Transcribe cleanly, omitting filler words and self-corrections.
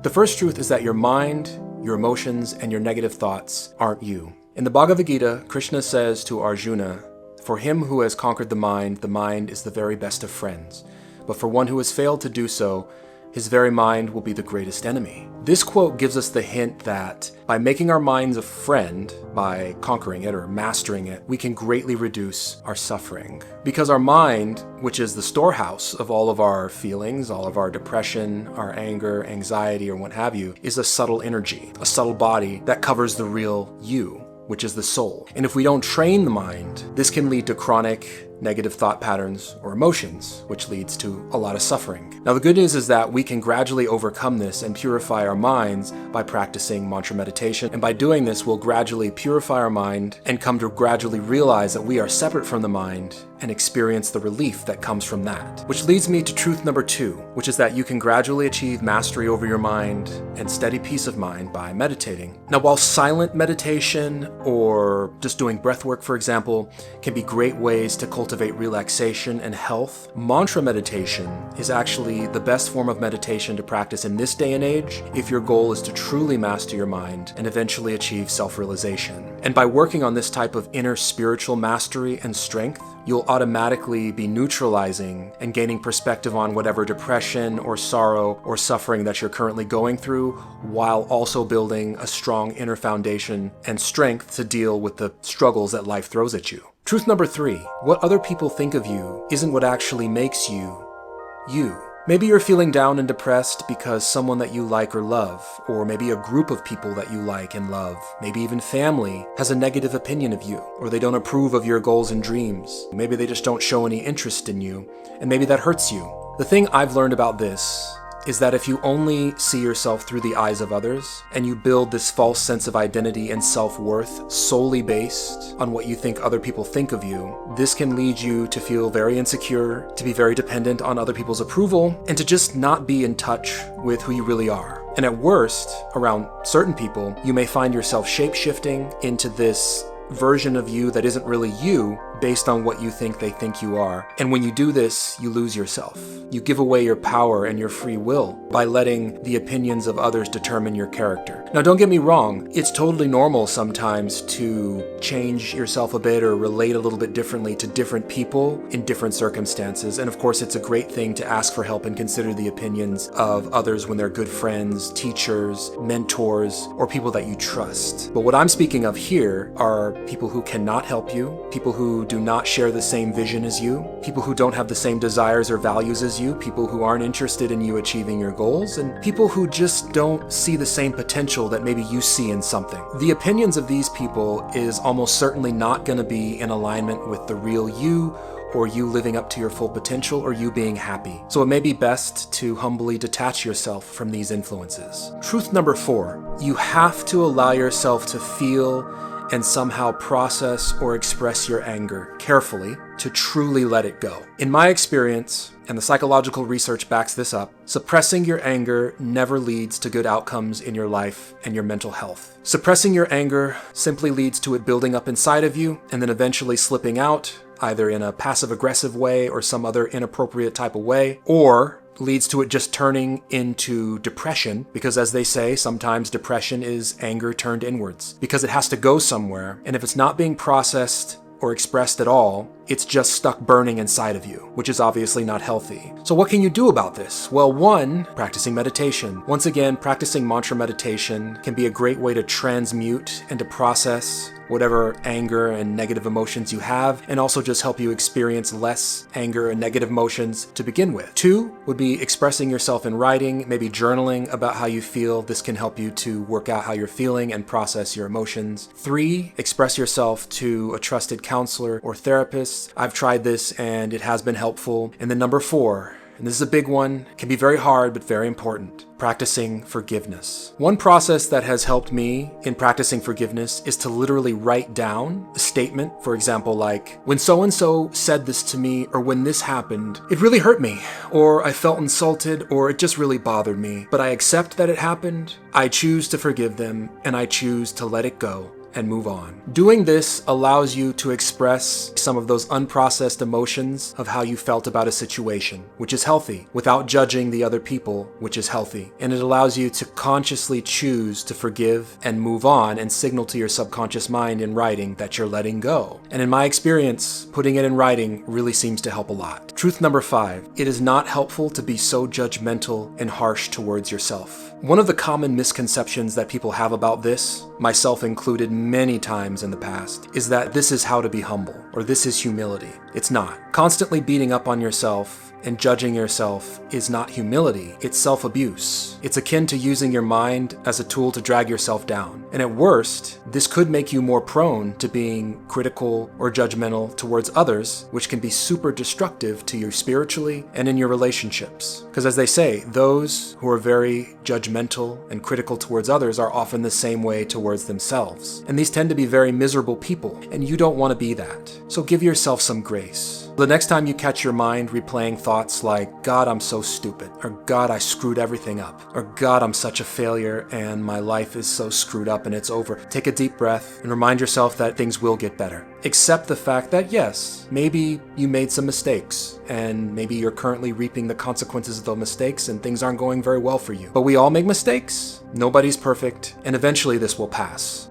The first truth is that your mind, your emotions, and your negative thoughts aren't you. In the Bhagavad Gita, Krishna says to Arjuna, "For him who has conquered the mind is the very best of friends. But for one who has failed to do so, his very mind will be the greatest enemy." This quote gives us the hint that by making our minds a friend, by conquering it or mastering it, we can greatly reduce our suffering. Because our mind, which is the storehouse of all of our feelings, all of our depression, our anger, anxiety, or what have you, is a subtle energy, a subtle body that covers the real you, which is the soul. And if we don't train the mind, this can lead to chronic negative thought patterns or emotions, which leads to a lot of suffering. Now, the good news is that we can gradually overcome this and purify our minds by practicing mantra meditation. And by doing this, we'll gradually purify our mind and come to gradually realize that we are separate from the mind and experience the relief that comes from that. Which leads me to truth number 2, which is that you can gradually achieve mastery over your mind and steady peace of mind by meditating. Now, while silent meditation or just doing breath work, for example, can be great ways to cultivate relaxation and health, mantra meditation is actually the best form of meditation to practice in this day and age if your goal is to truly master your mind and eventually achieve self-realization. And by working on this type of inner spiritual mastery and strength, you'll automatically be neutralizing and gaining perspective on whatever depression or sorrow or suffering that you're currently going through, while also building a strong inner foundation and strength to deal with the struggles that life throws at you. Truth number 3, what other people think of you isn't what actually makes you, you. Maybe you're feeling down and depressed because someone that you like or love, or maybe a group of people that you like and love, maybe even family, has a negative opinion of you, or they don't approve of your goals and dreams. Maybe they just don't show any interest in you, and maybe that hurts you. The thing I've learned about this is that if you only see yourself through the eyes of others, and you build this false sense of identity and self-worth solely based on what you think other people think of you, this can lead you to feel very insecure, to be very dependent on other people's approval, and to just not be in touch with who you really are. And at worst, around certain people, you may find yourself shape-shifting into this version of you that isn't really you based on what you think they think you are. And when you do this, you lose yourself. You give away your power and your free will by letting the opinions of others determine your character. Now, don't get me wrong, it's totally normal sometimes to change yourself a bit or relate a little bit differently to different people in different circumstances. And of course, it's a great thing to ask for help and consider the opinions of others when they're good friends, teachers, mentors, or people that you trust. But what I'm speaking of here are people who cannot help you, people who do not share the same vision as you, people who don't have the same desires or values as you, people who aren't interested in you achieving your goals, and people who just don't see the same potential that maybe you see in something. The opinions of these people is almost certainly not going to be in alignment with the real you, or you living up to your full potential, or you being happy. So it may be best to humbly detach yourself from these influences. Truth number 4, you have to allow yourself to feel and somehow process or express your anger carefully to truly let it go. In my experience, and the psychological research backs this up, suppressing your anger never leads to good outcomes in your life and your mental health. Suppressing your anger simply leads to it building up inside of you and then eventually slipping out, either in a passive-aggressive way or some other inappropriate type of way, or leads to it just turning into depression, because as they say, sometimes depression is anger turned inwards, because it has to go somewhere, and if it's not being processed or expressed at all, it's just stuck burning inside of you, which is obviously not healthy. So what can you do about this? Well, 1, practicing meditation. Once again, practicing mantra meditation can be a great way to transmute and to process whatever anger and negative emotions you have, and also just help you experience less anger and negative emotions to begin with. 2 would be expressing yourself in writing, maybe journaling about how you feel. This can help you to work out how you're feeling and process your emotions. 3, express yourself to a trusted counselor or therapist. I've tried this and it has been helpful. And then number 4, and this is a big one, can be very hard but very important, practicing forgiveness. One process that has helped me in practicing forgiveness is to literally write down a statement, for example, like, when so-and-so said this to me, or when this happened, it really hurt me, or I felt insulted, or it just really bothered me, but I accept that it happened, I choose to forgive them, and I choose to let it go. and move on. Doing this allows you to express some of those unprocessed emotions of how you felt about a situation, which is healthy, without judging the other people, which is healthy. And it allows you to consciously choose to forgive and move on and signal to your subconscious mind in writing that you're letting go. And in my experience, putting it in writing really seems to help a lot. Truth number 5, it is not helpful to be so judgmental and harsh towards yourself. One of the common misconceptions that people have about this, myself included many times in the past, is that this is how to be humble, or this is humility. It's not. Constantly beating up on yourself and judging yourself is not humility, it's self-abuse. It's akin to using your mind as a tool to drag yourself down. And at worst, this could make you more prone to being critical or judgmental towards others, which can be super destructive to you spiritually and in your relationships. Because as they say, those who are very judgmental and critical towards others are often the same way towards themselves. And these tend to be very miserable people, and you don't want to be that. So give yourself some grace. The next time you catch your mind replaying thoughts like, God, I'm so stupid, or God, I screwed everything up, or God, I'm such a failure and my life is so screwed up and it's over, take a deep breath and remind yourself that things will get better. Accept the fact that yes, maybe you made some mistakes and maybe you're currently reaping the consequences of those mistakes and things aren't going very well for you. But we all make mistakes, nobody's perfect, and eventually this will pass.